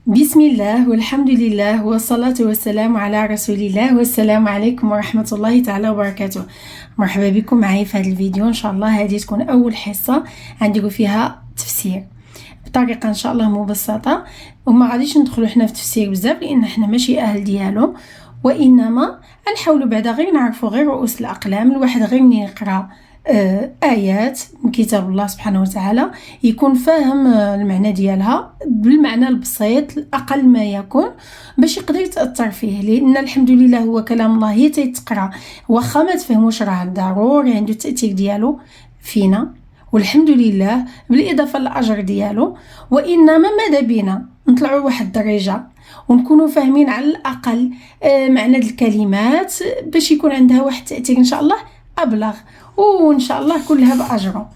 بسم الله والحمد لله والصلاة والسلام على رسول الله. والسلام عليكم ورحمة الله تعالى وبركاته. مرحبا بكم معي في هذا الفيديو. ان شاء الله هذه تكون اول حصة غنديروا فيها تفسير بطريقة ان شاء الله مبسطة، وما غاديش ندخلوا حنا في تفسير بزاف لان حنا ماشي اهل ديالو، وانما نحاولوا بعدا غير نعرفوا غير رؤوس الاقلام. الواحد غير من يقرا آيات من كتاب الله سبحانه وتعالى يكون فاهم المعنى ديالها بالمعنى البسيط الأقل ما يكون باش يقدر يتأثر فيه، لأن الحمد لله هو كلام الله هي تيتقرا واخا ما تفهموش راه ضروري عنده التأثير ديالو فينا، والحمد لله بالإضافة للأجر ديالو. وإنما ماذا بينا نطلعوا واحد الدرجة ونكونوا فاهمين على الأقل معنى الكلمات باش يكون عندها واحد التأثير إن شاء الله أبلغ، وان شاء الله كلها باجره.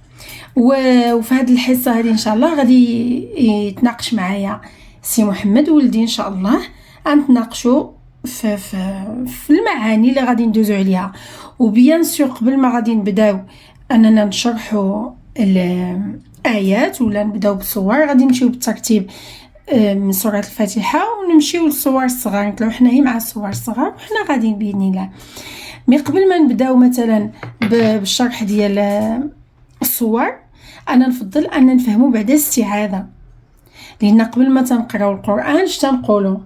وفي هذه الحصه هذه ان شاء الله غادي يتناقش معايا سي محمد ولدي ان شاء الله، غنتناقشوا في المعاني اللي غادي ندوزو عليها. وبيان سور قبل ما غادي نبداو اننا نشرحوا الايات ولا نبداو بالصور، غادي نمشيو بالترتيب من سوره الفاتحه ونمشيو للصور الصغار، نطلعوا حنايا مع الصور الصغار وحنا غاديين باذن الله. مي قبل ما نبداو مثلا بالشرح ديال الصور، انا نفضل ان نفهموا بعدا الاستعاذه، لان قبل ما تنقراو القران اش تنقولوا؟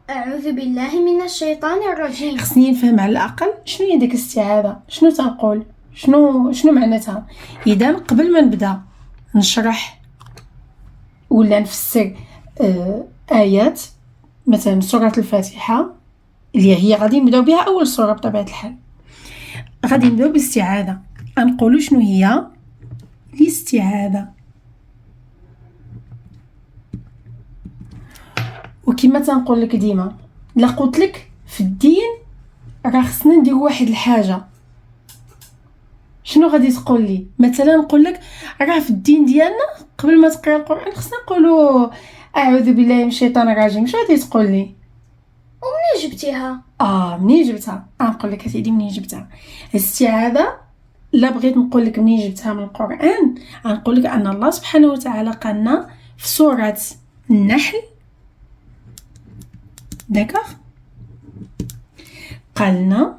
اعوذ بالله من الشيطان الرجيم. خصني نفهم على الاقل شنو هي ديك الاستعاذه، شنو تنقول، شنو معناتها. اذا قبل ما نبدا نشرح ولا نفسر ايات مثلا سوره الفاتحه اللي هي غادي نبداو بها اول سوره بطبيعه الحال، غادي نبداو بالاستعاذه. نقولوا شنو هي الاستعاذه. وكما تنقول لك ديما، لا قلت لك في الدين راه خصنا نديروا واحد الحاجه، شنو غادي تقول لي؟ مثلا نقول لك راه في الدين ديالنا قبل ما تقرا القران خصنا نقولوا اعوذ بالله من الشيطان الرجيم، شنو غادي تقول لي؟ ومنين جبتيها؟ منين جبتها؟ نقول لك اسيدي منين جبتها. الاستعاذه لا بغيت نقول لك منين جبتها من القران، نقول لك ان الله سبحانه وتعالى قالنا في سوره النحل، داكوغ، قالنا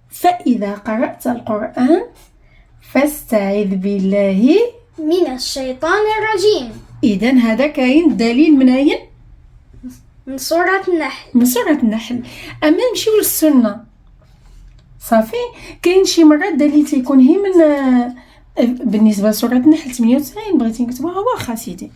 فاذا قرات القران فاستعذ بالله من الشيطان الرجيم. اذا هذا كاين دليل منين؟ من سورة النحل. من سورة النحل. اما نمشيو للسنه صافي، كاين شي مرات دليل تيكون هي من بالنسبه لسوره النحل 98 بغيتي نكتبوها واخا سيدي،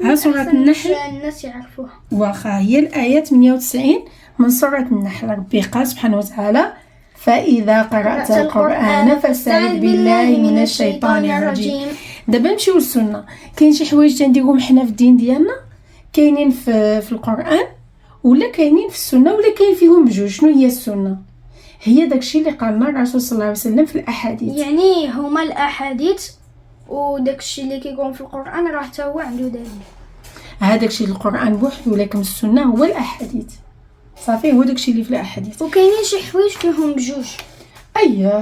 ها سوره النحل الناس يعرفوها واخا هي الايه 98 من سوره النحل. ربي قال سبحانه وتعالى فاذا قرات القران فاستعذ بالله من الشيطان الرجيم. دابا نمشيو للسنه. كاين شي حوايج تنديروهم حنا في الدين ديالنا كاينين في القران ولا كاينين في السنه ولا كاين فيهم بجوج. شنو هي السنه؟ هي داكشي اللي قالنا الرسول صلى الله عليه وسلم في الاحاديث، يعني هما الاحاديث وداكشي اللي كيكون في القران راه حتى هو عنده دليل. هذاك الشيء القران بوحده، ولكن السنه هو الاحاديث صافي، هو داكشي اللي في الاحاديث. وكاينين شي حوايج فيهم بجوج.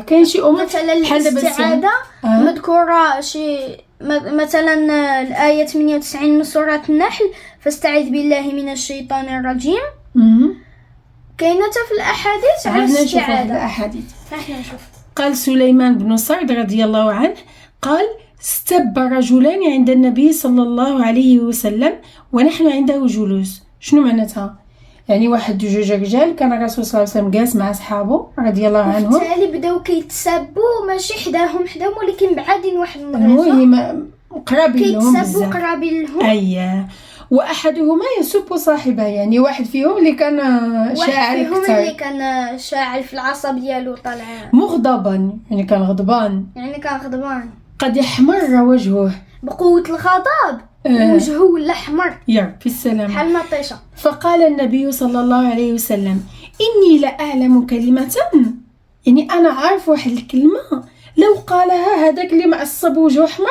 كاين شي امور مثلا الاستعاذه مذكوره شي مثلا الايه 98 من سوره النحل فاستعذ بالله من الشيطان الرجيم. كاينه في الاحاديث على الاستعاذه. الاحاديث احنا نشوف. قال سليمان بن سعد رضي الله عنه قال استب رجلان عند النبي صلى الله عليه وسلم ونحن عنده جلوس. شنو معناتها؟ يعني واحد جوج رجال كان الرسول صلى الله عليه وسلم جالس مع اصحابه رضي الله عنهم، بالتالي بداو كيتسابوا ماشي حداهم ولكن بعادين واحد المهم قرابين لهم بزاف، كيتسابوا قرابين لهم. واحدهما يسب صاحبه، يعني واحد فيهم اللي كان شاعل اكثر، فيهم اللي كان شاعل في العصب ديالو طالع مغضبا، يعني كان غضبان، قد احمر وجهه بقوه الغضب، وجهه ولا احمر يا ربي السلام بحال مطيشه. فقال النبي صلى الله عليه وسلم اني لا اعلم كلمه، يعني انا عارف واحد الكلمه لو قالها هذاك اللي معصب وجهه احمر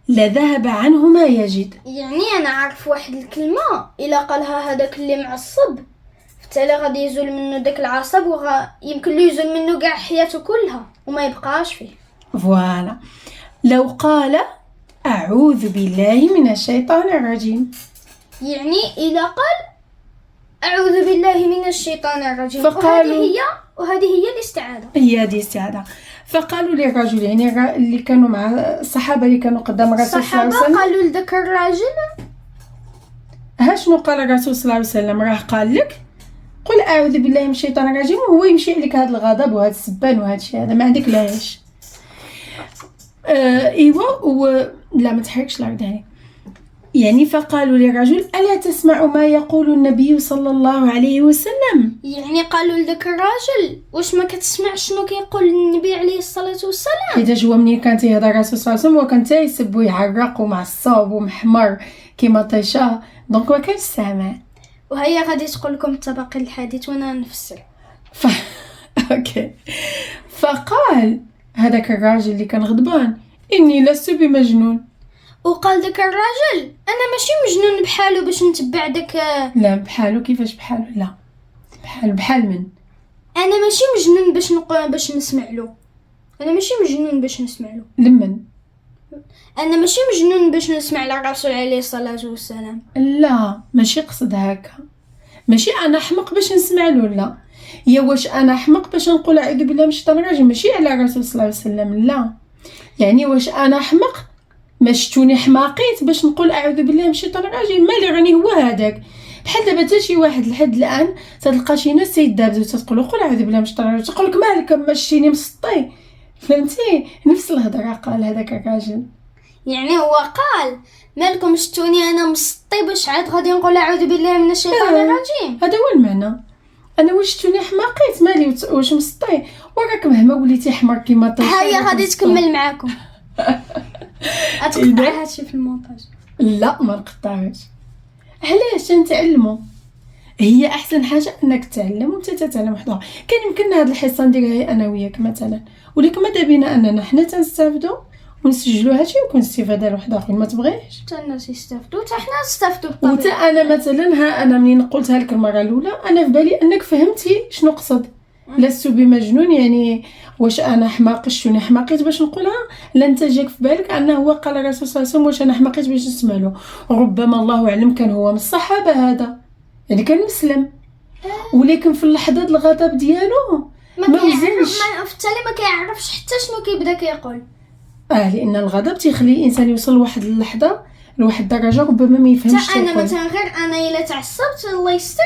لذهب عنه ما يجد. يعني انا عارف واحد الكلمه الا قالها هذاك اللي معصب بالتالي غادي يزول منه داك العصب يمكن له يزول منه كاع حياته كلها وما يبقاش فيه. فوالا لو قال اعوذ بالله من الشيطان الرجيم يعني إذا قال أعوذ بالله من الشيطان الرجيم وهذه هي الاستعاذة. هي هذه الاستعاذة. فقالوا للرجل، يعني اللي كانوا مع الصحابة اللي كانوا قدام الرسول صلى الله عليه وسلم، قالوا لذاك الراجل شنو قال الرسول صلى الله عليه وسلم؟ راه قال لك قل أعوذ بالله من الشيطان الرجيم، وهو يمشي عليك هذا الغضب وهذا السبان وهذا الشيء هذا ما عندك لاش. لا ما تحركش الأرض هاني. يعني فقالوا للرجل ألا تسمع ما يقول النبي صلى الله عليه وسلم؟ يعني قالوا لذاك الراجل واش ما كتسمع شنو كيقول النبي عليه الصلاة والسلام؟ حيت هو منين كان تيهضر الرسول صلى الله عليه وسلم وكان تيسب ويعرق ومعصب ومحمر كيما طيشه، دونك ما كانش سامع. وهي غادي تقول لكم تبقي الحديث وانا نفسر. اوكي. فقال هذاك الراجل اللي كان غضبان اني لست بمجنون. وقال ذاك الراجل انا ماشي مجنون بحالو باش نتبع داك. لا بحالو كيفاش بحالو؟ لا بحال من انا ماشي مجنون باش نقول باش نسمع له. انا ماشي مجنون باش نسمع له. لمن انا ماشي مجنون باش نسمع للرسول عليه الصلاه والسلام. لا ماشي قصد هكا، ماشي انا حمق باش نسمع له، لا يا واش انا حمق باش نقول اعوذ بالله من الشيطان الرجيم، ماشي على الرسول صلى الله عليه وسلم. لا يعني واش انا حمق ما شتوني حماقيت باش نقول اعوذ بالله من الشيطان الرجيم، مالي راني هو هذاك. بحال دابا حتى شي واحد لحد الان تلقى شي ناس تيدابزو تقول قول اعوذ بالله من الشيطان الرجيم، تقول لك مالك ما شتيني مسطي، فهمتي؟ نفس الهضره قال هذاك الراجل. يعني هو قال مالكم شتوني انا مسطي باش عاد غادي نقول اعوذ بالله من الشيطان الرجيم. هذا هو المعنى. انا واش شتوني حماقيت مالي واش مسطي، وراك مهما وليتي حمر كيما طيش. هيا غادي تكمل معاكم. اتقطع هادشي في المونتاج. لا ما نقطعوش، علاش نتعلموا. هي احسن حاجه انك تتعلم وانت تتعلم وحده. كان يمكننا هذه الحصه نديرها انا وياك مثلا، ولكن ماذا بينا اننا حنا تنستافدوا ونسجلوا هادشي ويكون استفاده لواحد اخر. ما تبغيش حتى الناس يستافدوا حتى حنا نستافدوا وتا انا مثلا انا منين قلتها لك المره الاولى انا في بالي انك فهمتي شنو قصد. لست بمجنون يعني واش انا حماق شتوني حماقيت باش نقولها، لا انت جاك في بالك انه هو قال الرسول صلى الله عليه وسلم واش انا حماقيت باش نسمع له. ربما الله اعلم كان هو من الصحابه هذا، يعني كان مسلم، ولكن في اللحظه الغضب ديالو ما وزنش، فالتالي ما كيعرفش حتى شنو كيبدا كيقول. لان الغضب تيخلي الانسان يوصل لواحد اللحظه لواحد الدرجه ربما ما يفهمش حتى انا مثلا غير انا الا تعصبت الله يستر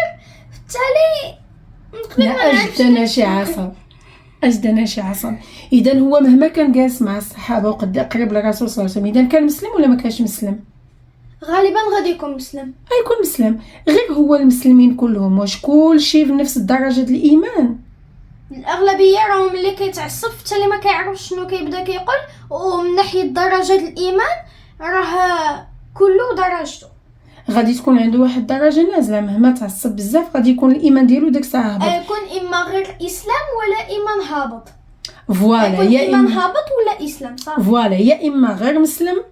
فالتالي نقبل ما اجدنا شي عصب. اذا هو مهما كان جالس مع الصحابه وقد قريب للرسول صلى الله عليه وسلم، اذا كان مسلم ولا ما كانش مسلم؟ غالبا غادي يكون مسلم. غيكون مسلم. غير هو المسلمين كلهم واش كل شيء في نفس الدرجه ديال الايمان؟ الاغلبيه راهم ملي كيتعصب حتى ما كيعرفش شنو كيبدا كيقول. ومن ناحيه درجه الايمان راه كله درجته. غادي تكون عنده واحد الدرجه نازله، مهما تعصب بزاف غادي يكون الايمان ديالو داك الساعه هابط. يكون اما غير اسلام ولا ايمان هابط. فوالا يا ايمان هابط ولا اسلام صافي. فوالا يا اما غير مسلم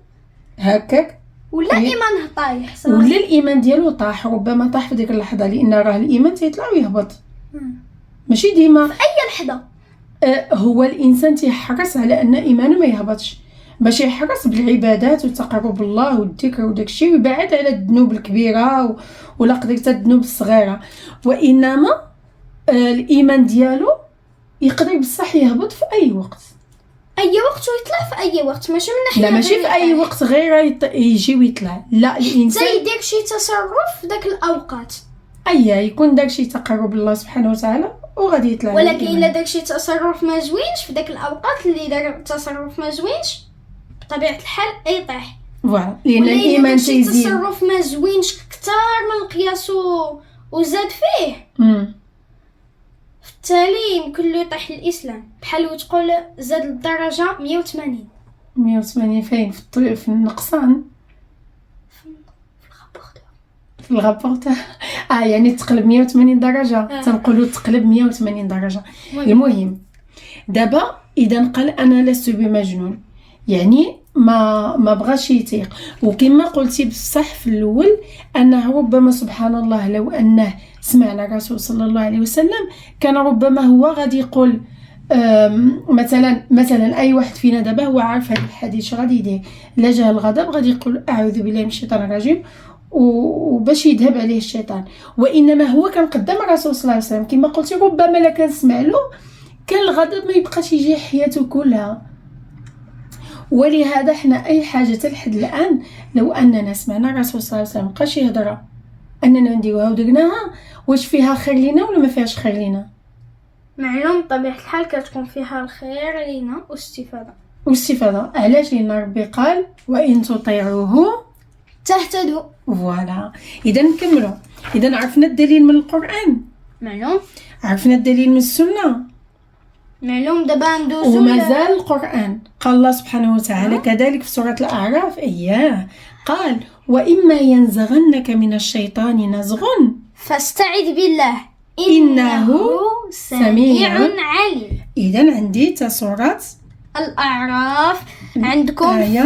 هكاك ولا ايمان طايح صافي، ولا الايمان ديالو طاح. ربما طاح في ديك اللحظه، لان راه الايمان تيطلع ويهبط ماشي ديما في اي لحظه. هو الانسان تيحرص على ان ايمانه ما يهبطش، باش يحرص بالعبادات وتقرب الله والذكر وداكشي، ويبعد على الذنوب الكبيره ولا قدرت الذنوب الصغيره. وانما الايمان ديالو يقدر بصح يهبط في اي وقت ويطلع في اي وقت، ماشي من ناحيه لا ماشي في اي وقت غير يجي ويطلع. لا الانسان يدير شي تصرف في داك الاوقات يكون داكشي تقرب الله سبحانه وتعالى وغادي يطلع. ولكن الا داكشي تصرف ما زوينش في داك الاوقات اللي دار تصرف ما زوينش بطبيعه الحال يطيح. فوالا لان الايمان تيزيد. تصرف ما زوينش كثر من القياس وزاد فيه بالتالي يمكن له يطيح الاسلام. بحال تقول زاد الدرجه 180 فين في النقصان في الغابورتور يعني تقلب 180 درجه. تنقولوا تقلب 180 درجه. المهم دابا اذا قال انا لست بمجنون يعني ما بغاش يتيق. وكما قلتي بصح في الاول انه ربما سبحان الله لو انه سمعنا الرسول صلى الله عليه وسلم كان ربما هو غادي يقول مثلا اي واحد فينا دابا هو عارف هذا الحديث غادي يدير لا جاه الغضب غادي يقول اعوذ بالله من الشيطان الرجيم وباش يذهب عليه الشيطان. وانما هو كان قدام الرسول صلى الله عليه وسلم كما قلتي، ربما لا كان سمع له كان الغضب ما يبقاش يجي حياته كلها. ولهذا حنا اي حاجه لحد الان لو اننا سمعنا الرسول صلى الله عليه وسلم بقى شي هضره اننا نديروها ودرناها، واش فيها خير لينا ولا ما فيهاش خير لينا؟ معلوم بطبيعه الحال كتكون فيها الخير لينا واستفاده. علاش؟ لان ربي قال وان تطيعوه تهتدوا. فوالا. اذا نكملوا. اذا عرفنا الدليل من القران، معلوم عرفنا الدليل من السنه، معلوم. دابا ندوزو ومازال القرآن. قال الله سبحانه وتعالى كذلك في سورة الأعراف، قال وإما ينزغنك من الشيطان نزغ فاستعذ بالله إنه سميع عليم. إذا عندي سورة الأعراف عندكم في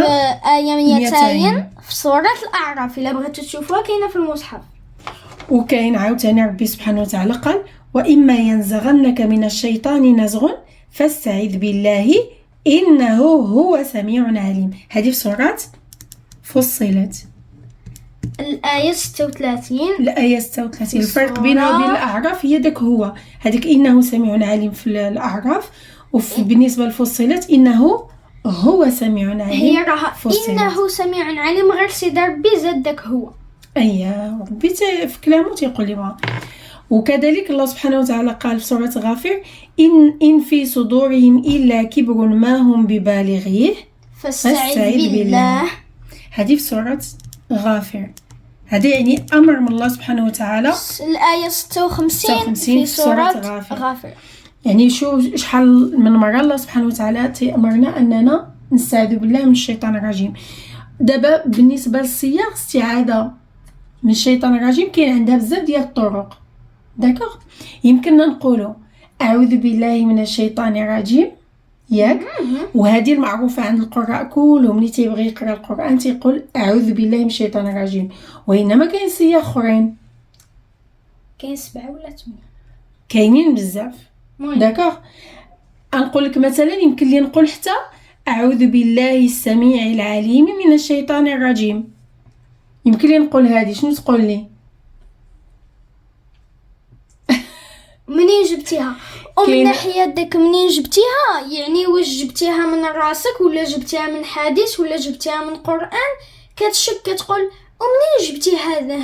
آية 200 في سورة الأعراف، إلا بغيتو تشوفوها كاينة في المصحف. وكاين عاوتاني ربي سبحانه وتعالى قال وإما ينزغنك من الشيطان نزغ فاستعذ بالله إنه هو سميع عليم. هذه في سورة فصلت الآية 36. الآية 36. الفرق بينها وبين الأعراف هي داك هو هذيك إنه سميع عليم في الأعراف، وبالنسبة لفصلت إنه هو سميع عليم. هي راها إنه سميع عليم غير سيدي ربي زاد داك هو. ربي في كلامه تيقول لي. وكذلك الله سبحانه وتعالى قال في سورة غافر إن في صدورهم إلا كبر ما هم ببالغيه فاستعذ بالله. هذه في سورة غافر. هذا يعني أمر من الله سبحانه وتعالى. الآية 56 في سورة غافر. يعني شحال من مرة الله سبحانه وتعالى تأمرنا أننا نستعذ بالله من الشيطان الرجيم. دابا بالنسبة للصيغ استعاذة من الشيطان الرجيم كاين عندها بزاف ديال الطرق. داكوغ، يمكننا نقولوا اعوذ بالله من الشيطان الرجيم ياك، وهذه المعروفه عند القراء كلهم. اللي تيبغي يقرا القران تيقول اعوذ بالله من الشيطان الرجيم. وانما كاين صيغ اخرين، كاين 7 ولا 8، كاينين بزاف. داكوغ، نقول لك مثلا يمكن لي نقول حتى اعوذ بالله السميع العليم من الشيطان الرجيم. يمكن لي نقول هذه. شنو تقول لي؟ منين جبتيها؟ ومن ناحيه داك منين جبتيها يعني واش جبتيها من راسك ولا جبتيها من حديث ولا جبتيها من قران؟ كتشك كتقول ومنين جبتي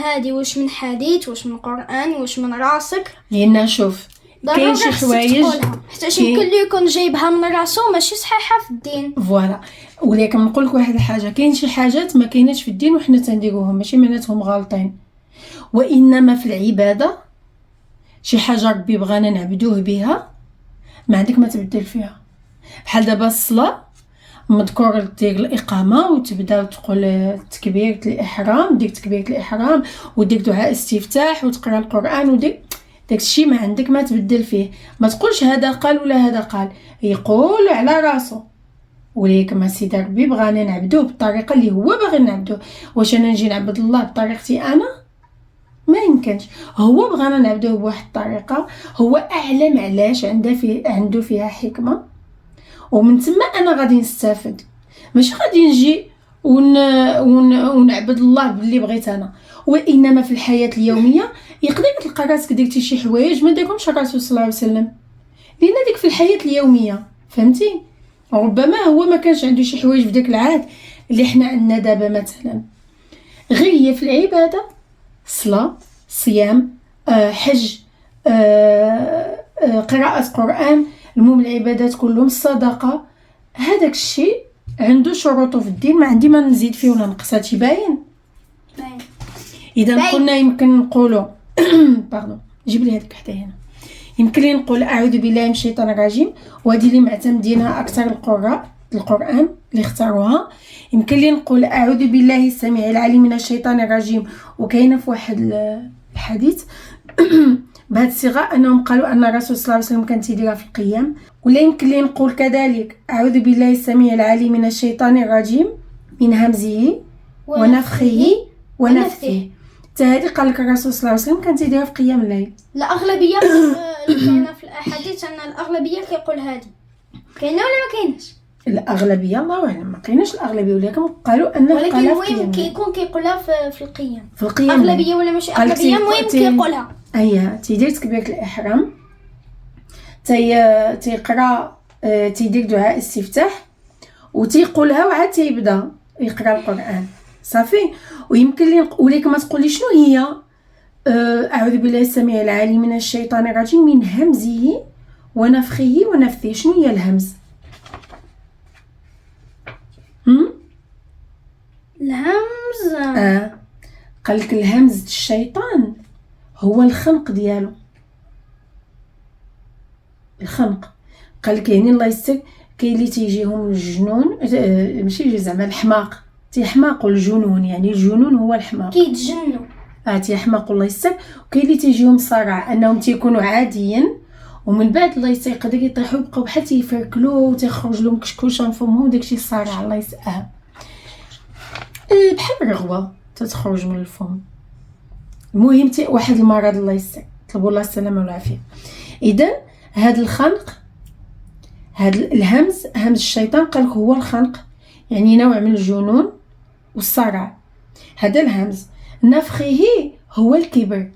هذه واش من حديث واش من قران واش من راسك؟ لان شوف كاين شي حوايج حتى يمكن لي يكون جايبها من راسو ماشي صحيحه في الدين. فوالا. ولكن نقول لك واحد الحاجه، كاين شي حاجات ما كايناش في الدين وحنا تنديروهم ماشي معناتهم غالطين، وانما في العباده شي حاجه ربي بغانا نعبدوه بها ما عندك ما تبدل فيها. بحال دابا الصلاه مذكور دير الاقامه وتبدا تقول تكبيره الاحرام، ديك تكبيره الاحرام وديك دعاء استفتاح وتقرا القران وديك داكشي ما عندك ما تبدل فيه. ما تقولش هذا قال ولا هذا قال، يقول على راسه. ولكن ما سيدي ربي بغانا نعبدوه بالطريقه اللي هو باغي نعبدوه. واش انا نجي نعبد الله بطريقتي انا؟ ما يمكنش. هو بغانا نعبدوه بواحد الطريقه، هو اعلم علاش عنده فيها حكمه، ومن ثم انا غادي نستافد. ماشي غادي نجي ونعبد الله باللي بغيت انا. وانما في الحياه اليوميه يقدر تلقى راسك درتي شي حوايج ما داكمش الرسول صلى الله عليه وسلم، لان ديك في الحياه اليوميه فهمتي. ربما هو ما كانش عنده شي حوايج في داك العهد اللي حنا عندنا دابا مثلا، غير هي في العباده صلاه صيام حج قراءه قران، المهم العبادات كلهم، الصدقه. هذاك الشيء عنده شروطه في الدين، ما عندي ما نزيد فيه ولا نقص. هادشي باين. اذا قلنا يمكن نقولوا باردون جيب لي هذيك حتى هنا. يمكن لي نقول اعوذ بالله من الشيطان الرجيم، وهذه اللي معتمدينها اكثر القراء القران اللي اختاروها. يمكن لي نقول اعوذ بالله السميع العليم من الشيطان الرجيم، وكاينه في واحد الحديث بهذه الصيغه انهم قالوا ان الرسول صلى الله عليه وسلم كان تيديرها في القيام. ولا يمكن لي نقول كذلك اعوذ بالله السميع العليم من الشيطان الرجيم من همزه ونفخه ونفثه. هذه قال لك الرسول صلى الله عليه وسلم كان تيديرها في قيام الليل. الاغلبيه اللي كاينه في الاحاديث ان الاغلبيه كيقول هذه. كاينه ولا ما كايناش؟ الاغلبيه الله اعلم ما كايناش الاغلبيه، ولكن قالوا انه ولكن قالها في المهم القيام. كيكون كيقولها في القيام. في القيام اغلبيه ولا ماشي قال اغلبيه، المهم كيقولها. تيدير تكبيره الاحرام، تيقرا، تيدير دعاء الاستفتاح وتيقولها وعاد تيبدا يقرا القران صافي. ويمكن لي نقول لك ما تقولي شنو هي. اعوذ بالله السميع العليم من الشيطان الرجيم من همزه ونفخه ونفثه. شنو هي الهمز؟ الهمز قال لك الهمز الشيطان هو الخنق ديالو. الخنق قال لك يعني الله يستر كاين اللي تيجيهم الجنون، ماشي زعما الحماق، تيحماقوا الجنون، يعني الجنون هو الحماق، كيتجنوا تيحماقوا الله يستر. وكاين اللي تيجيهم صرع انهم تيكونوا عاديين ومن بعد الله يستر يقدر يطيحوا يبقاو بحال تيفركلوا وتيخرج لهم كشكوشه من فمهم، داكشي الصرع الله يستر بحال الرغوه تتخرج من الفم. المهم واحد المرض الله يستر، طلبوا الله السلامه والعافيه. اذا هذا الخنق، هذا الهمز، همز الشيطان قال هو الخنق، يعني نوع من الجنون والصرع، هذا الهمز. نفخه هو الكبر،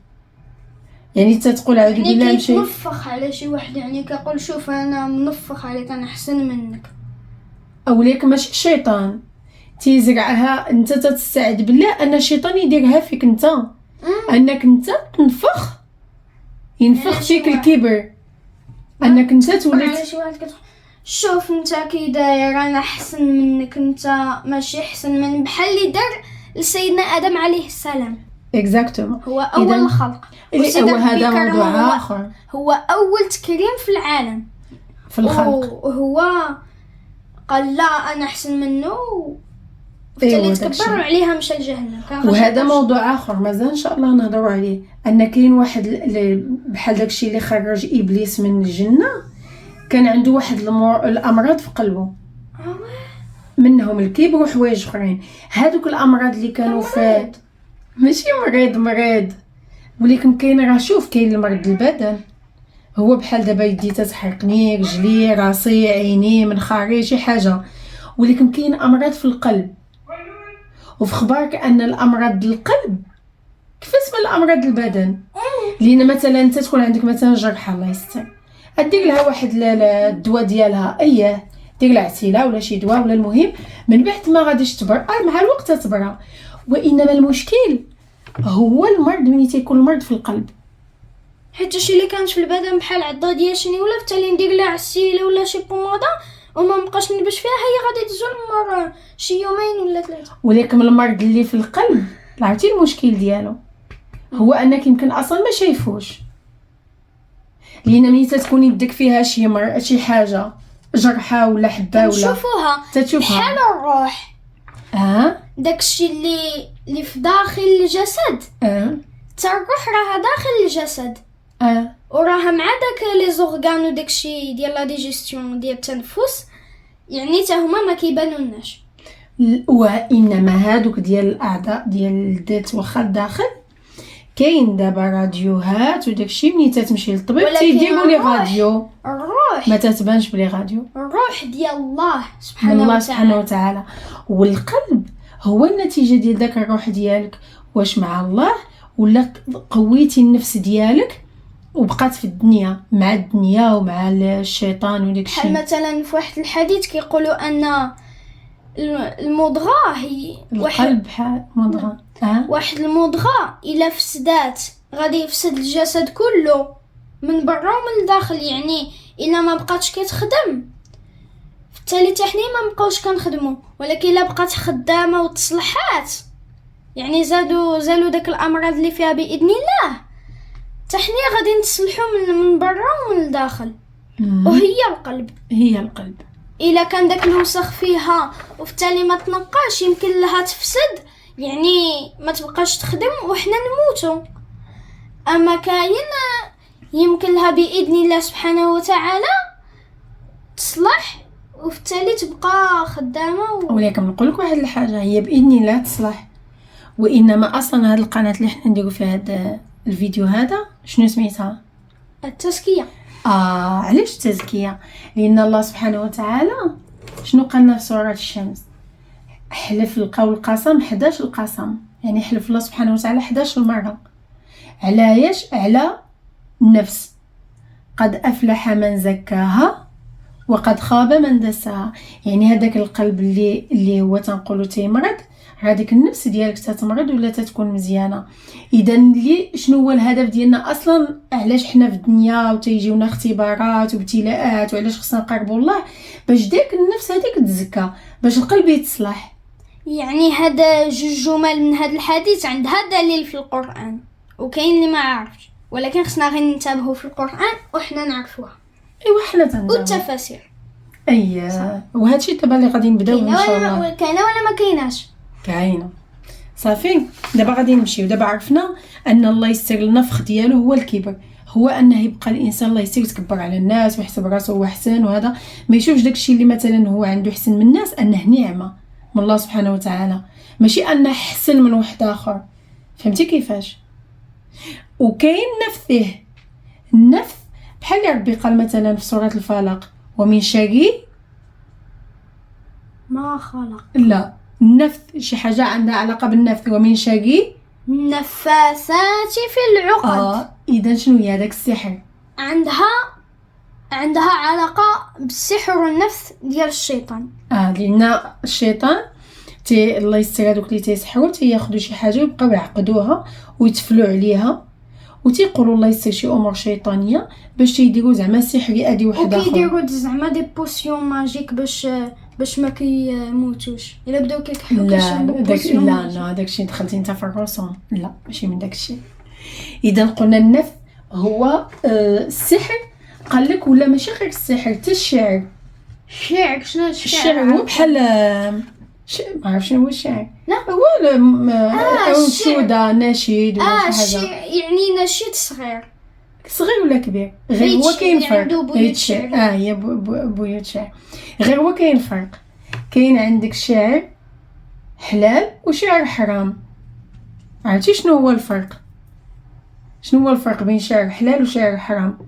يعني تتقول اعوذ بالله من الشيطان. منفخ على شي واحد، يعني كيقول شوف انا منفخ عليك، انا احسن منك. او ليك ماشي الشيطان تيزرعها، انت تستعد بالله ان الشيطان يديرها فيك انت، انك انت تنفخ، ينفخ فيك الكبر، انك انت تولي شي واحد شوف انت كي داير، انا احسن منك، انت ماشي احسن من، بحال اللي دار لسيدنا ادم عليه السلام. اكزاكتومون، هو اول الخلق. هو هذا موضوع اخر، هو اول تكريم في العالم في الخلق. وهو قال لا انا احسن منه، وبالتالي تكبروا عليها مشى لجهنم. وهذا موضوع اخر مازال ان شاء الله نهضروا عليه، ان كاين واحد بحال داكشي اللي خرج ابليس من الجنه، كان عنده واحد الامراض في قلبه، منهم الكبر وحوايج اخرين. هذوك الامراض اللي كانوا في ماشي مريض، ولكن كاين راه شوف كاين المرض البدن، هو بحال دابا يدي تتحرقني، رجلي، راسي، عيني، منخاري، شي حاجه. ولكن كاين امراض في القلب، وفي خبارك ان الامراض القلب كيفاش من الامراض البدن. لان مثلا انت تكون عندك مثلا جرحه الله يستر، ادير لها واحد الدواء ديالها، دير لها عسيله ولا شي دواء، ولا المهم من بعد ما غاديش تبر، مع الوقت تبرى. وانما المشكل هو المرض ملي تيكون المرض في القلب، حيت شي اللي كانت في البدن بحال عضه ديال شني ولا بالتالي ندير لها عسيله ولا شي بوماده وما نبقاش نلبس فيها، هي غادي تزول شي يومين ولا 3. ولكن المرض اللي في القلب عرفتي المشكل ديالو هو انك يمكن اصلا ما شايفوش، لان ملي تكون يدك فيها شي حاجه جرحه ولا حبه ولا تشوفها بحال الروح، داكشي اللي في داخل الجسد، حتى الروح راها داخل الجسد، وراها مع داك لي زورغان وداكشي ديال لا ديجيستيون ديال التنفس، يعني حتى هما ما كيبانوناش. وانما هادوك ديال الاعضاء ديال الذات واخا الداخل كاين دابا راديوهات وداكشي، ملي تتمشي للطبيب تيديروا لي راديو، الروح ما تتبانش بلي راديو، الروح ديال الله سبحانه وتعالى. والقلب هو النتيجه ديال داك الروح ديالك، واش مع الله ولا قويتي النفس ديالك وبقات في الدنيا مع الدنيا ومع الشيطان وداك الشيء. بحال مثلا في واحد الحديث كيقولوا ان المضغه هي القلب بحال مضغه، واحد المضغه الا فسدات غادي يفسد الجسد كله من برا ومن الداخل، يعني الا ما بقاتش كتخدم بالتالي حتى حنا ما بقاوش كنخدموا، ولكن الا بقات خدامه وتصلحات يعني زالوا داك الامراض اللي فيها باذن الله، حتى حنا غادي نتصلحوا من برا ومن الداخل. وهي القلب، هي القلب الا كان داك الوسخ فيها وبالتالي ما تنقاش يمكن لها تفسد، يعني ما تبقاش تخدم وحنا نموتوا. اما كاين يمكن لها باذن الله سبحانه وتعالى تصلح وبالتالي تبقى خدامه ولكن نقول لك واحد الحاجه، هي باذن الله تصلح. وانما اصلا هذه القناه اللي حنا نديرو فيها هذا الفيديو هذا شنو سميتها؟ التزكيه. علاش التزكيه؟ لان الله سبحانه وتعالى شنو قالنا في سورة الشمس؟ حلف القول القسم 11 القسم، يعني حلف الله سبحانه وتعالى 11 مرة. على ايش؟ على النفس. قد أفلح من زكاها وقد خاب من دساها. يعني هذاك القلب اللي هو تنقولوا تيمرض، هذيك النفس ديالك تتمرض ولا تتكون مزيانه. اذا اللي شنو هو الهدف ديالنا اصلا؟ علاش حنا في الدنيا وتيجيونا اختبارات وابتلاءات، وعلاش خصنا نقربوا الله؟ باش ديك النفس هذيك تزكى، باش القلب يتصلح. يعني هذا جوج جمل من هذا الحديث عندها دليل في القرآن، وكاين اللي ما عارفش، ولكن خصنا غير ننتبهوا في القرآن وحنا نعرفوها. ايوا حنا تنتبهوا والتفاسير. وهذا الشيء دابا اللي غادي نبداو ان شاء الله. كاينه ولا ما كايناش؟ كاينه. صافي دابا غادي نمشيو. دابا عرفنا ان الله يستر النفخ ديالو هو الكبر، هو انه يبقى الانسان الله يستر يتكبر على الناس ويحسب راسه هو احسن، وهذا ما يشوفش داكشي اللي مثلا هو عنده احسن من الناس انه نعمه من الله سبحانه وتعالى، ماشي انه احسن من واحد اخر. فهمتي كيفاش؟ وكاين نفثه النفث بحال اللي ربي قال مثلا في سوره الفلق ومن شر ما خلق. لا، النفث شي حاجه عندها علاقه بالنفث. ومن شر النفاثات في العقد. اذا شنو هي داك السحر؟ عندها علاقه بالسحر والنفث ديال الشيطان. لان الشيطان الله يستر هذوك اللي تيسحروا تياخذوا شي حاجه ويبقاو يعقدوها ويتفلوا عليها وتيقولوا الله يستر شي امور شيطانيه باش تيديروا زعما سحر يأذي واحد اخر، وكيديروا زعما دي بوسيون ماجيك باش ما كيموتوش. الا بداو كيكحلوا كيشربوا بوسيون. لا داكشي دخلتي انت في الرسوم. لا ماشي من داكشي. اذا قلنا النفث هو السحر. قال لك ولا ماشي غير السحر، حتى الشعر. شنو الشعر هو بحال ما عرفش شنو هو الشعر. لا هو انشوده نشيد ولا شي حاجه. يعني نشيد صغير ولا كبير، غير هو كاين فرق. بيوت شعر. هي بيوت شعر. غير هو كاين فرق. كاين عندك شعر حلال وشعر حرام. عرفتي شنو هو الفرق؟ شنو هو الفرق بين شعر حلال وشعر حرام؟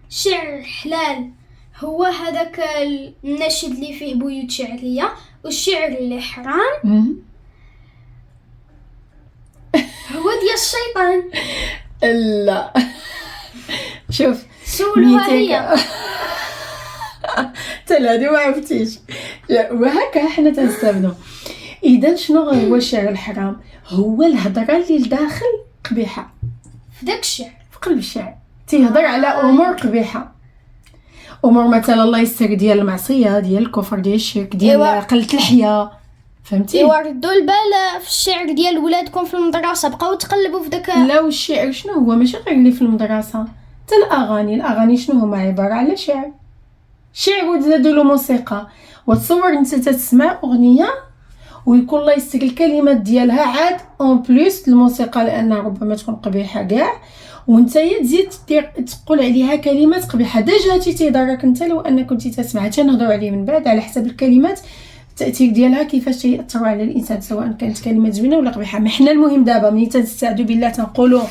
شعر حلال هو هذاك النشيد اللي فيه بيوت شعريه، والشعر اللي حرام هو ديال الشيطان. لا شوف سولوها هي. تلادي ما عرفتيش. وهكا حنا تنستافدوا. اذا شنو هو الشعر الحرام؟ هو الهضره اللي لداخل قبيحه في داك الشعر، في قلب الشعر تيهضر على امور قبيحه، امور مثلا الله يستر ديال المعصيه، ديال الكفر، ديال الشرك، ديال قله اللحيه. فهمتي؟ يوردوا البال في الشعر ديال ولادكم في المدرسه، بقاو تقلبوا في داك. لا والشعر شنو هو؟ ماشي غير اللي في المدرسه، حتى الاغاني شنو هما؟ عباره على شعر وتزادوا له موسيقى. وتصور انت تسمع اغنيه ويكون الله يستر الكلمات ديالها عاد اون بليس الموسيقى، لانها ربما تكون قبيحه كاع، وانت تزيد تقول عليها كلمات قبيحه. ديجا تيضرك انت لو انك كنتي تسمعها. تنهضروا عليه من بعد على حسب الكلمات، التاثير ديالها كيفاش تيأثروا على الانسان، سواء كانت كلمات زوينه ولا قبيحه. ما حنا المهم دابا ملي تنستعذ بالله تنقولوا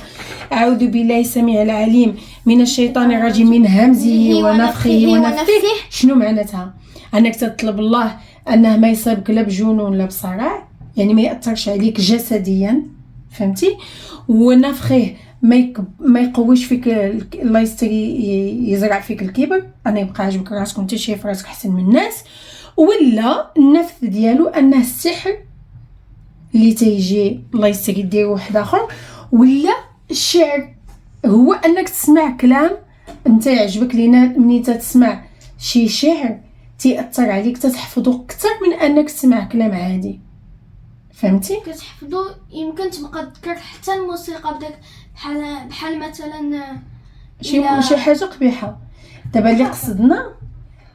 اعوذ بالله السميع العليم من الشيطان الرجيم من همزه ونفخه ونفثه. شنو معناتها؟ انك تطلب الله انه ما يصيبك لا بجنون لا بصرع، يعني ما ياثرش عليك جسديا. فهمتي؟ ونفخه ما يقويش فيك الله يستر يزرع فيك الكبر، انا يبقى عاجبك راسك وانت شايف راسك احسن من الناس. ولا النفث ديالو انه السحر اللي تيجي الله يستر يدير واحد اخر. ولا الشعر هو انك تسمع كلام انت يعجبك، لينا ملي تسمع شي شعر تيأثر عليك، تتحفظه اكثر من انك تسمع كلام عادي. فهمتي؟ كتحفظو يمكن تبقى تذكر حتى الموسيقى بداك بحال مثلا شي حاجه قبيحه. دابا اللي قصدنا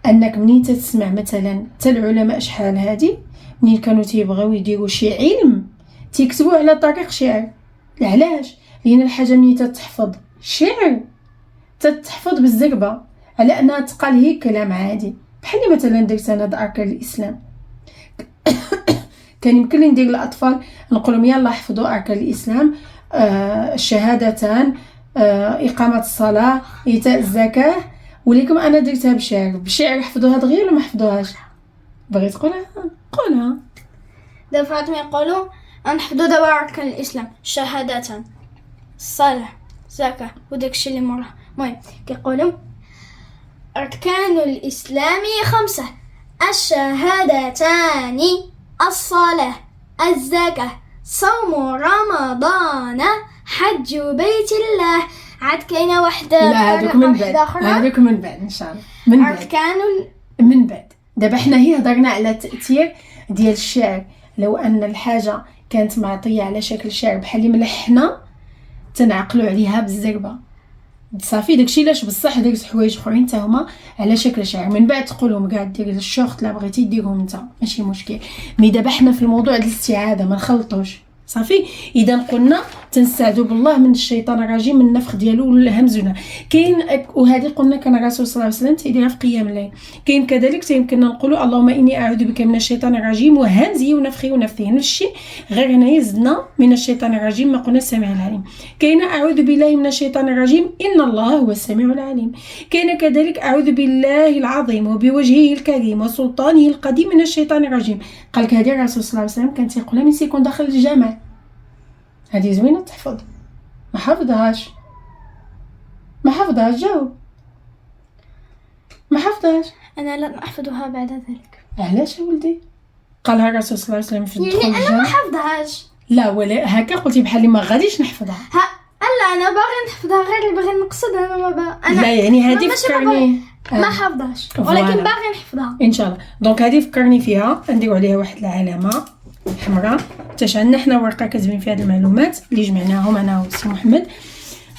انك منين تسمع مثلا حتى العلماء شحال هادي منين كانوا تيبغيو يديروا شي علم تيكتبوا على طريق شعر. علاش؟ لان الحاجه منين تتحفظ شعر تتحفظ بالزربه على انها تقال هي كلام عادي. بحال مثلا درت انا اركان الاسلام، كان يمكن لي ندير الاطفال نقول لهم يلا حفظوا اركان الاسلام، الشهادتان، اقامه الصلاه، ايتاء الزكاه، ولكم انا درتها بشعر. حفظوها دغيا ولا ما حفظوهاش؟ بغيت تقولها قولها. دابا فاطمه يقولوا نحفظوا دابا أركان الإسلام: الشهادتان، الصلاة، الزكاة، وداكشي اللي موراه. المهم كيقولوا أركان الإسلام 5: الشهادتان، الصلاة، الزكاة، صوم رمضان، حج بيت الله. عاد كاينه واحده هذوك من بعد ان شاء الله. من بعد أركان من بعد. دابا حنا هي هضرنا على التأثير ديال الشعر. لو ان الحاجه كانت معطيه على شكل شعر بحال اللي ملحنا تنعقلوا عليها بالزربه صافي. داكشي علاش بصح داك حوايج اخرين حتى هما على شكل شعر، من بعد تقولهم كاع دير الشوخت لا بغيتي ديرهم انت ماشي مشكل. مي دابا حنا في الموضوع ديال الاستعاذه ما نخلطوش صافي. اذا قلنا تنستعذ بالله من الشيطان الرجيم من النفخ ديالو والهمزونه. كاين وهذه قلنا كان الرسول صلى الله عليه وسلم تيديرها في قيام الليل. كاين كذلك يمكننا نقولوا اللهم اني اعوذ بك من الشيطان الرجيم وهمزه ونفخه ونفثه، نفس الشيء غير هنا زدنا من الشيطان الرجيم ما قلنا السميع العليم. كاين اعوذ بالله من الشيطان الرجيم ان الله هو السميع العليم. كاين كذلك اعوذ بالله العظيم وبوجهه الكريم وسلطانه القديم من الشيطان الرجيم. قالك هذه الرسول صلى الله عليه وسلم كان تيقولها من يكون داخل الجامع. هذه زوينه تحفظ. ما حفظهاش جاوب. ما حفظهاش. انا لا احفظها بعد ذلك. علاش يا ولدي؟ قالها الرسول صلى الله عليه وسلم في الدخول يعني انا ما حفظهاش. لا ولا هكا قلتي بحال اللي ما غاديش نحفظها. لا انا باغي نحفظها غير باغي نقصد انا ما انا لا يعني هذه فكرني ما حفظهاش ولكن باغي نحفظها ان شاء الله. دونك هذه فكرني فيها نديروا عليها واحد العلامه حمراء حتى عندنا حنا ورقه كاتبين فيها المعلومات اللي جمعناهم انا وسي محمد.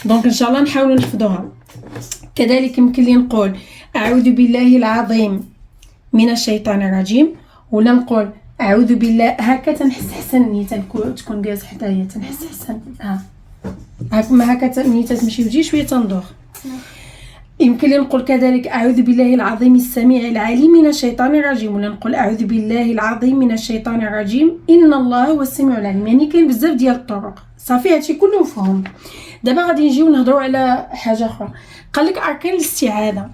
دونك ان شاء الله نحاولوا نحفظوها. كذلك يمكن لي نقول اعوذ بالله العظيم من الشيطان الرجيم، ولا نقول اعوذ بالله هكا تنحس حسن نيتان تكون جالس حدايا تنحس حسن هكا هكا نيتها تمشي وتجي شويه تندوخ. يمكن لي نقول كذلك اعوذ بالله العظيم السميع العليم من الشيطان الرجيم، ولا نقول اعوذ بالله العظيم من الشيطان الرجيم ان الله هو السميع العليم. يعني كاين بزاف ديال الطرق صافي. هادشي كله مفهوم. دابا غادي نجيو نهضروا على حاجه اخرى. قال لك اركان الاستعاذه.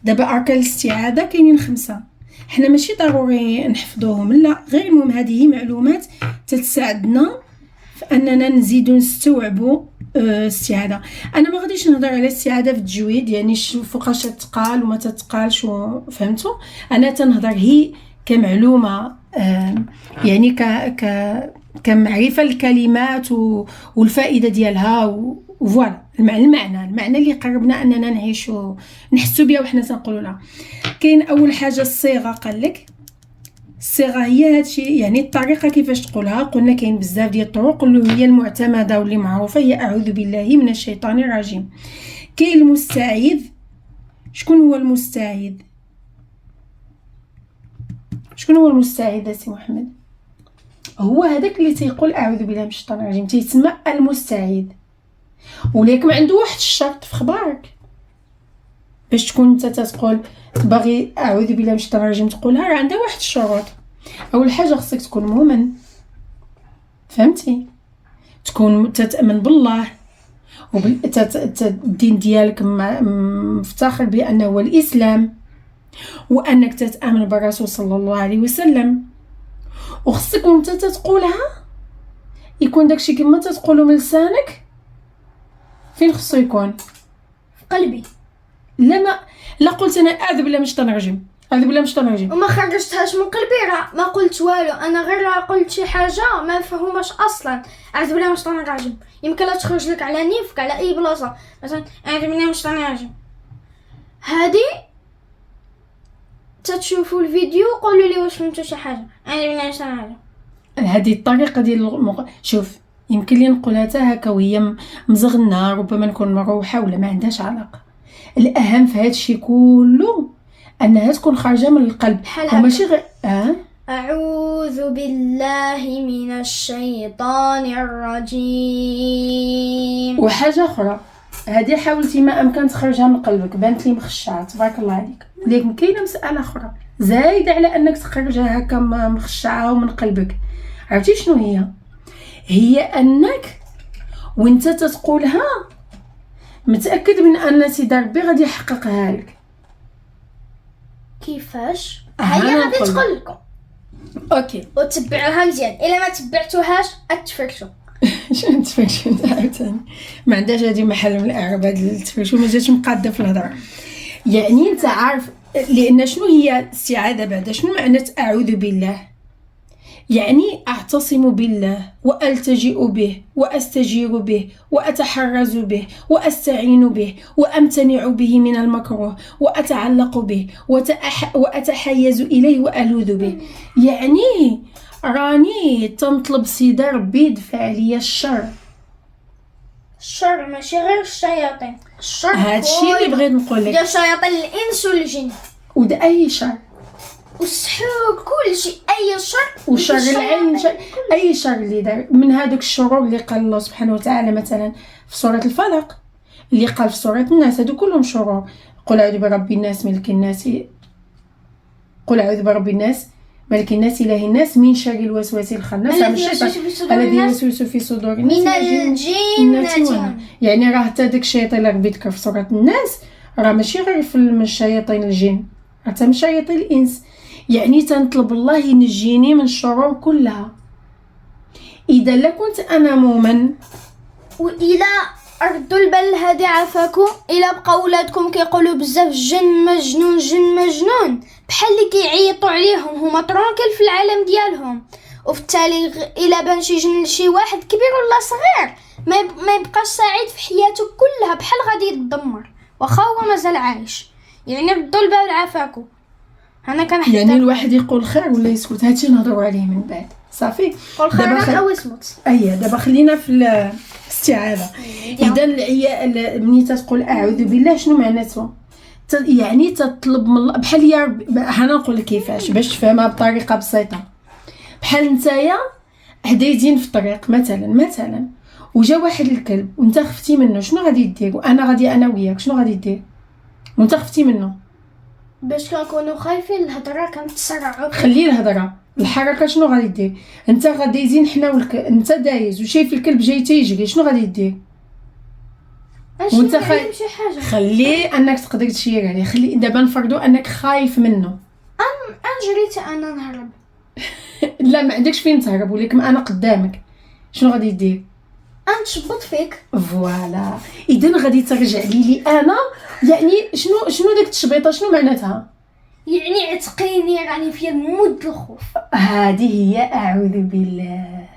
دابا اركان الاستعاذه كاينين 5. حنا ماشي ضروري نحفظوهم لا، غير المهم هذه معلومات تتساعدنا في اننا نزيدو نستوعبوا استعاذه. انا ما غاديش نهضر على الاستعاذه في التجويد، يعني فوقاش تتقال وما تتقالش فهمتوا. انا تنهضر هي كمعلومه يعني كمعرفه الكلمات والفائده ديالها وفوالا المعنى اللي قربنا اننا نعيشوا نحسوا بها وحنا تنقولوا لها. كاين اول حاجه الصيغه. قال لك الصيغه هي هادشي يعني الطريقه كيفاش تقولها. قلنا كاين بزاف ديال الطرق اللي هي المعتمده واللي معروفه هي اعوذ بالله من الشيطان الرجيم. كاين المستعيذ. شكون هو المستعيذ؟ شكون هو المستعيذ يا سي محمد؟ هو هذاك اللي تيقول اعوذ بالله من الشيطان الرجيم تيسمى المستعيذ. ولكن عنده واحد الشرط في خبارك باش تكون انت تقول باغي اعوذ بالله من الشيطان الرجيم تقولها، راه عندها واحد الشروط. اول حاجه خصك تكون مؤمن، فهمتي؟ تكون تتامن بالله الدين ديالك مفتخر بانه هو الاسلام، وانك تتامن بالرسول صلى الله عليه وسلم. وخصك وانت تقولها يكون داكشي كما تقولو من لسانك فين خصو يكون؟ في قلبي. لا قلت انا اعوذ بالله من الشيطان الرجيم اعوذ بالله من الشيطان الرجيم وما خرجتهاش من قلبي، راه ما قلت والو، انا غير قلت شي حاجه ما مفهوماش اصلا. اعوذ بالله من الشيطان الرجيم يمكن لا تخرج لك على نيفك على اي بلاصه، مثلا اعوذ بالله من الشيطان الرجيم. هذه تتشوفوا الفيديو قولوا لي واش فهمتوا شي حاجه. اعوذ بالله من الشيطان الرجيم هذه الطريقه ديال شوف يمكن لي نقولها حتى هكا وهي مزغنه، ربما نكون مروحه ولا ما عندهاش علاقه. الاهم في هذا الشيء كله انها تكون خارجه من القلب وماشي غير اعوذ بالله من الشيطان الرجيم. وحاجه اخرى هذه حاولتي ما امكن تخرجها من قلبك، بانت لي مخشعه تبارك الله عليك، ولكن كاينه مساله اخرى زايده على انك تخرجها هكا مخشعه ومن قلبك. عرفتي شنو هي انك وانت تتقولها متاكد من ان سيدي ربي غادي يحققها لك. كيفاش؟ هي غادي تدخل لكم. اوكي وتتبعوها مزيان، الا ما تبعتوهاش غتفرشوا. شنو التفرشو عاوتاني؟ ما عندهاش هذه محل من الاعراب، هاد التفرشو ما جاتش مقاده في الهضره. يعني انت عارف لان شنو هي الاستعاذه بعدا؟ شنو معنى اعوذ بالله؟ يعني اعتصم بالله والتجئ به واستجير به واتحرز به واستعين به وامتنع به من المكروه واتعلق به واتحيز اليه والوذ به. يعني راني تنطلب سيدي ربي يدفع ليا الشر. الشر ماشي غير الشياطين، الشر هادشي اللي بغيت نقول لك، ديال شياطين الانس والجن ودا اي شر والسحور كل شيء، اي شر وشر العين، اي شر اللي دار من هذوك الشرور اللي قال الله سبحانه وتعالى مثلا في سوره الفلق، اللي قال في سوره الناس، هادو كلهم شرور. قل اعوذ برب الناس ملك الناس، قل اعوذ برب الناس ملك الناس اله الناس من شر الوسواس الخناس الذي يوسوس في صدور الناس من الجنة. يعني راه حتى داك الشيطان اللي ربي ذكر في سوره الناس راه ماشي غير من شياطين الجن، حتى من شياطين الانس. يعني تنطلب الله ينجيني من الشرور كلها. اذا لا كنت انا مؤمن، والى ردوا البال هادي عافاكم، الى بقاو ولادكم كيقولوا بزاف جن مجنون جن مجنون، بحال اللي كيعيطوا عليهم هما ترونكل في العالم ديالهم، وفي التالي الى بان شي جن لشي واحد كبير ولا صغير ما يبقاش سعيد في حياته كلها، بحال غادي يتدمر واخا هو مازال عايش. يعني ردوا البال عافاكم. انا كنحتاج يعني الواحد يقول خير ولا يسكت، هادشي نهضروا عليه من بعد صافي. قول خير او اسمت. دابا خلينا في الاستعاذه. اذا ملي تقول اعوذ بالله شنو معناته؟ يعني تطلب من الله، بحال يا ربي، انا نقول لك كيفاش باش تفهمها بطريقه بسيطه. بحال نتايا هدايتين في الطريق مثلا وجا واحد الكلب وانت خفتي منه، شنو غادي دير؟ وانا غادي انا وياك، شنو غادي دير وانت خفتي منه؟ باش كنكونوا خايفين الهضره كنتسرعوا. خلي الهضره، الحركه شنو غادي دير؟ انت غاديزين حنا انت دايز وشايف الكلب جاي تيجري، شنو غادي دير؟ وانت خايف شي حاجه، خلي انك تقدر تشير عليه. خلي دابا نفرضوا انك خايف منه، جريت انا نهرب. لا ما عندكش فين تهرب، ولكن انا قدامك، شنو غادي دير؟ نشبط فيك. فوالا. اذا غادي ترجع لي انا، يعني شنو داك التشبيطه شنو معناتها؟ يعني عتقيني راني فيا المود الخوف. هذه هي اعوذ بالله.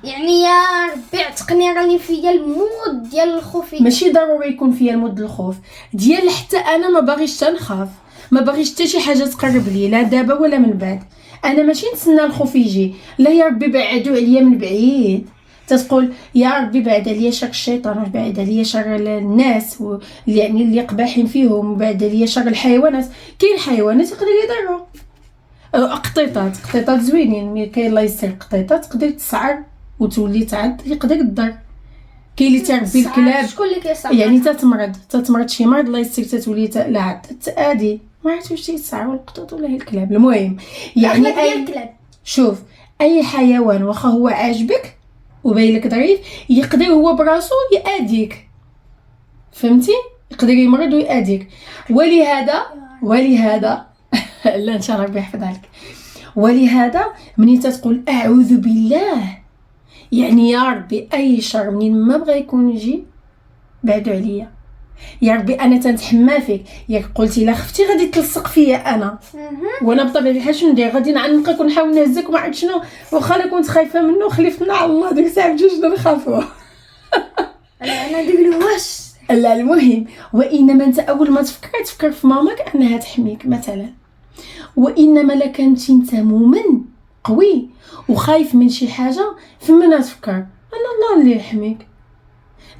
يعني يا ربي عتقني راني فيا المود ديال الخوف. ماشي ضروري يكون فيا المود الخوف ديال، حتى انا ما باغيش تنخاف، ما باغيش حتى شي حاجه تقرب لي، لا دابا ولا من بعد. انا ماشي نتسنى الخوف يجي، لا يا ربي بعدو عليا من بعيد. تتقول يا ربي بعد عليا شر الشيطان، وبعد عليا شر الناس يعني اللي قباحين فيهم، وبعد عليا شر الحيوانات. كاين حيوانات يقدر يضروا، قطيطات زوينين، مي كاين الله يستر قطيطات تقدر تسعر وتولي تعض، يقدر يضر. كاين اللي تربي الكلاب، شكون اللي كيسعر؟ يعني تتمرض شي مرض الله يستر تتولي لا عضت عادي، ما عرفتش واش تيسعروا القطط ولا هي الكلاب. المهم يعني اي الكلاب، شوف اي حيوان واخا هو عاجبك وباين لك ظريف يقدر هو براسو يأذيك، فهمتي؟ يقدر يمرض ويأذيك. ولهذا لا ان شاء الله ربي يحفظها لك. ولهذا منين تقول اعوذ بالله، يعني يا ربي اي شر منين ما بغى يكون يجي بعدو عليا. يا ربي انا تنتحمى فيك، ياك قلتي لا خفتي غادي تلصق فيا انا، وانا بطبيعه الحال شنو ندير؟ غادي نعنقك ونحاول نهزك وما عرفت شنو، واخا لا كنت خايفه منه خليفتنا على الله ديك الساعه بجوج نخافوا. انا ندير واش لا المهم، وانما انت اول ما تفكر في ماماك انها تحميك مثلا، وانما لك انت مؤمن قوي وخايف من شي حاجه، فما تفكر ان الله اللي يحميك.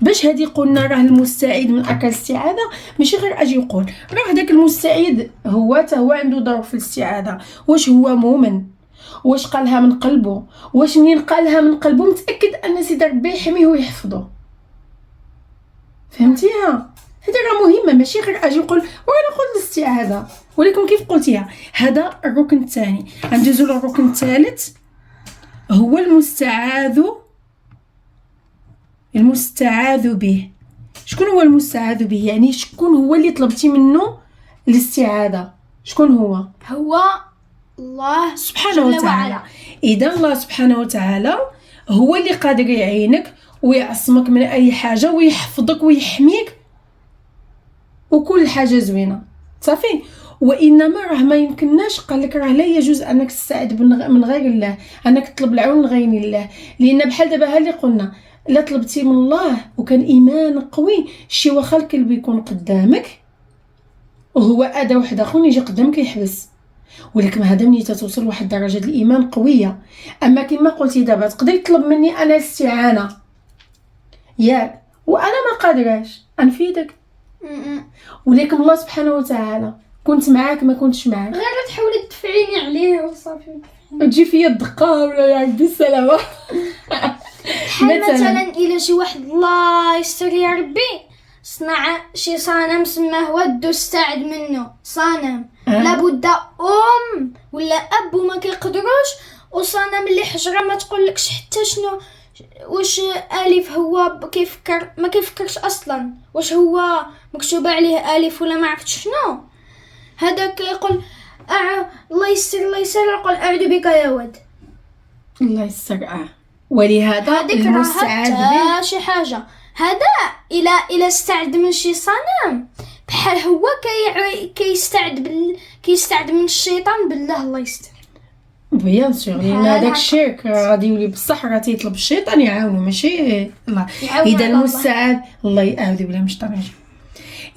باش هادي قلنا راه المستعيد من اكل الاستعاذه، ماشي غير اجي يقول راه داك المستعيد هو حتى هو عنده دور في الاستعاذه. واش هو مؤمن؟ واش قالها من قلبه؟ واش منين قالها من قلبه متاكد ان سيدي ربي يحميه ويحفظه؟ فهمتيها؟ هذه راه مهمه، ماشي غير اجي يقول وانا نقول الاستعاذه. ولكن كيف قلتيها، هذا الركن الثاني. غندوزو للركن الثالث، هو المستعاذ به. شكون هو المستعاذ به؟ يعني شكون هو اللي طلبتي منه الاستعاذه؟ شكون هو؟ هو الله سبحانه جل وتعالى. وعلا. اذا الله سبحانه جل وتعالى، وعلا. اذا الله سبحانه وتعالى هو اللي قادر يعينك ويعصمك من اي حاجه ويحفظك ويحميك وكل حاجه زوينه صافي. وانما راه ما يمكنناش، قال لك راه لا يجوز انك تستعد من غير الله، انك تطلب العون من غير الله، لان بحال دابا ها اللي قلنا لا طلبتي من الله وكان ايمان قوي، شي واخا الكلب يكون قدامك وهو ادى واحد اخر يجي قدامك يحبس، ولكن هذا ملي توصل لواحد درجه الايمان قويه. اما كما قلتي دابا تقدري تطلب مني انا الاستعانه ياك وانا ما قادراش نفيدك، ولكن الله سبحانه وتعالى كنت معاك ما كنتش معاك غير تحاولي تدفعيني عليه وصافي. تجي فيا الدقه ولا يا ربي السلامه. مثلا الى شي واحد الله يستر يا ربي صنع شي صنم سماه ود واستعد منه صنم لابد ولا اب وما كيقدروش، وصنم اللي حجره ما تقولكش حتى شنو واش الف هو كيفكر ما كيفكرش اصلا واش هو مكتوب عليه الف ولا ما عرفت شنو. هذاك يقول الله يسر الله يسر، يقول اعوذ بك يا ود الله يسر. ولهذا المستعاذ به شي حاجه هذا الى استعد من شي صنم بحال هو كيستعد من الشيطان بالله الله يستر. بيان سور، لان هذاك الشرك غادي يولي بصح راه تيطلب الشيطان يعاونو ماشي الله. اذا المستعاذ الله يعوذ بالله من الشيطان الرجيم.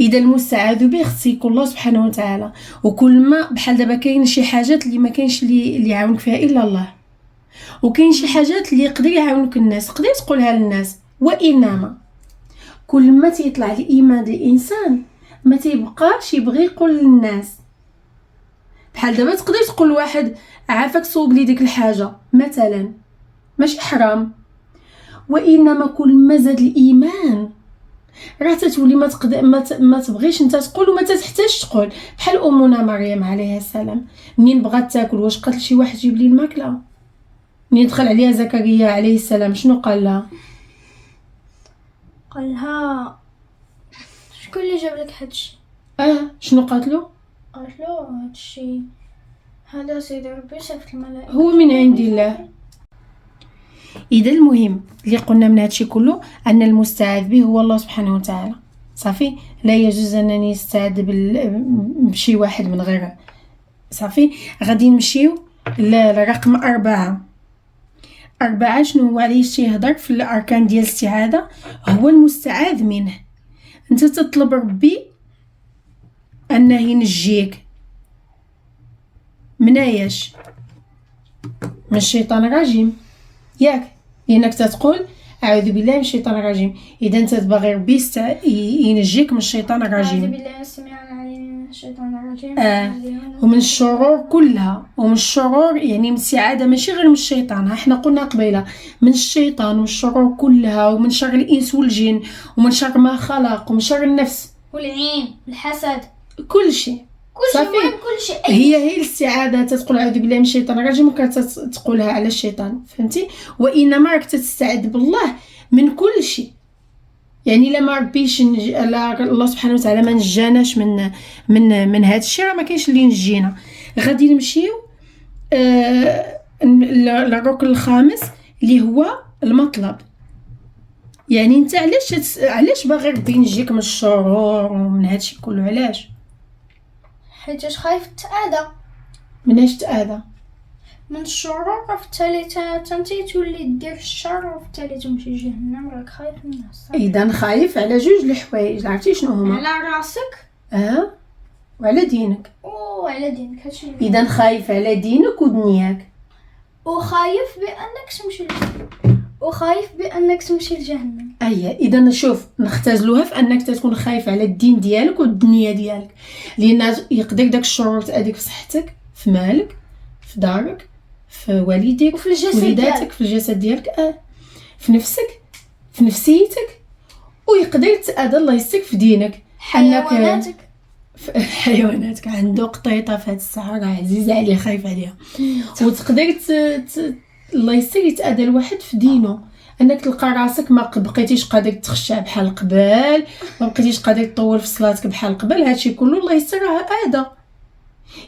اذا المستعاذ به خص يكون الله سبحانه وتعالى، وكل ما بحال دابا كاين شي حاجات اللي ما كاينش اللي يعاونك فيها الا الله، وكاين شي حاجات اللي يقدر يعاونك الناس تقدر تقولها للناس، وانما كل ما تيطلع الايمان الانسان ما تيبقاش يبغي يقول للناس. بحال دابا تقدر تقول لواحد عافاك صوب لي ديك الحاجه مثلا ماشي حرام، وانما كل ما زاد الايمان راه تتولي ما تبغيش انت تقول وما تحتاج تقول. بحال امنا مريم عليها السلام منين بغات تاكل واش قالت شي واحد جيب لي الماكله؟ منين دخل عليها زكريا عليه السلام شنو قال لها؟ قالها شكون اللي جاب لك هادشي؟ شنو قالت له؟ قالت له هادشي هذا سيد ربي صيفط الملائكه هو من عند الله. اذا المهم اللي قلنا من هادشي كله ان المستعاذ به هو الله سبحانه وتعالى صافي. لا يجوز انني نستعاذ بشي واحد من غيره صافي. غادي نمشيو لرقم 4. شنو هو عليه تيهضر في الاركان ديال الاستعاذه؟ هو المستعاذ منه انت تطلب ربي انه ينجيك من ايش؟ من الشيطان الرجيم ياك، لانك تتقول اعوذ بالله من الشيطان الرجيم. اذا انت باغي ربي ينجيك من الشيطان الرجيم. اعوذ بالله السميع العليم من الشيطان الرجيم. ومن الشرور كلها، ومن الشرور يعني من السعاده ماشي غير من الشيطان، احنا قلنا قبيله من الشيطان ومن الشرور كلها، ومن شر الانس والجن، ومن شر ما خلق، ومن شر النفس والعين الحسد كل شيء صافي. كل شيء هي الاستعاذه تقول اعوذ بالله من الشيطان الرجيم ممكن تقولها على الشيطان فهمتي، وانما راك تستعذ بالله من كل شيء. يعني لما ربيش الله سبحانه وتعالى ما نجاناش من هذا الشيء راه ما كاينش اللي ينجينا. غادي نمشيو للركن الخامس اللي هو المطلب. يعني انت علاش باغي ربي ينجيك من الشرور ومن هذا الشيء كله؟ علاش؟ حيت خايف تتاذى. مناش تاذى؟ من الشرور فبالتالي تنتي تولي دير الشر وبالتالي تمشي جهنم. راك خايف منها. اذا خايف على جوج الحوايج، عرفتي شنو هما؟ على راسك وعلى دينك. وعلى دينك هادشي. اذا خايف على دينك ودنياك، وخايف بانك تمشي لجهنم. اذا شوف نختزلوها في انك تكون خايف على الدين ديالك والدنيا ديالك، لان يقدر داك الشرور تاذيك في صحتك، في مالك، في دارك، في والديك، وفي الجسد وليداتك، في الجسد ديالك، في نفسك، في نفسيتك، ويقدر تاذى الله يستك في دينك، حيواناتك. عنده قطيطه في هذه الساعه راه عزيزه عليه خايف عليها، وتقدر الله يستر يتاذى الواحد في دينه، انك تلقى راسك ما بقيتيش قادر تخشع بحال قبل، ما بقيتيش قادر تطول في صلاتك بحال قبل. هادشي كله الله يستر راه اذى.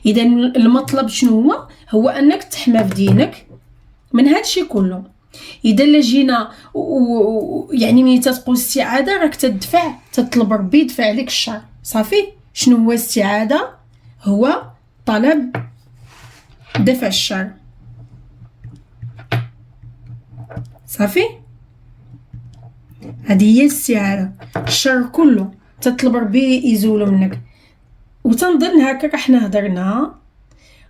اذا المطلب شنو هو انك تحمى في دينك من هذا الشيء كله. اذا لجينا يعني ملي تتقول استعاذه راك تدفع، تطلب ربي يدفع لك الشر. صافي. شنو هو الاستعاذه؟ هو طلب دفع الشر. صافي. هذه هي الاستعاذه، الشر كله تطلب ربي يزولو منك. وتنظن هكا احنا هضرنا،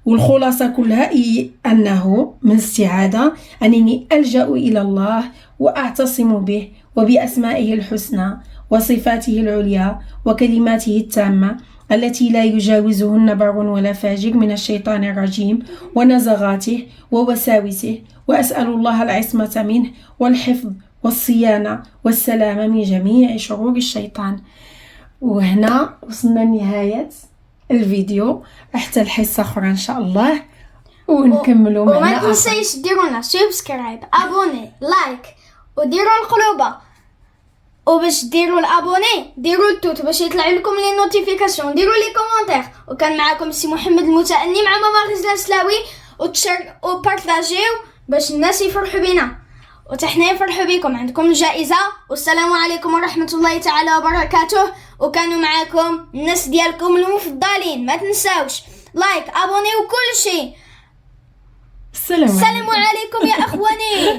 والخلاصه كلها هي انه من الاستعاذه انني الجا الى الله واعتصم به وباسمائه الحسنى وصفاته العليا وكلماته التامه التي لا يجاوزهن بر ولا فاجر من الشيطان الرجيم ونزغاته ووساوسه، واسال الله العصمه منه والحفظ والصيانه والسلامه من جميع شرور الشيطان. وهنا وصلنا لنهايه الفيديو، حتى الحصه اخرى ان شاء الله ونكملوا معنا. وما تنسيش ديروا لنا سبسكرايب، ابوني، لايك، وديروا القلوبه. وباش ديروا الابوني ديروا التوت باش يطلع لكم لي نوتيفيكاسيون، ديروا لي كومونتير. وكان معكم سي محمد المتأني مع ماما غزلان سلاوي، وبارطاجيو باش الناس يفرحوا بينا وتحنا نفرحوا بكم. عندكم الجائزه. والسلام عليكم ورحمه الله تعالى وبركاته. وكانوا معكم الناس ديالكم المفضلين. ما تنساوش لايك، ابوني، وكل شيء. السلام عليكم يا اخواني.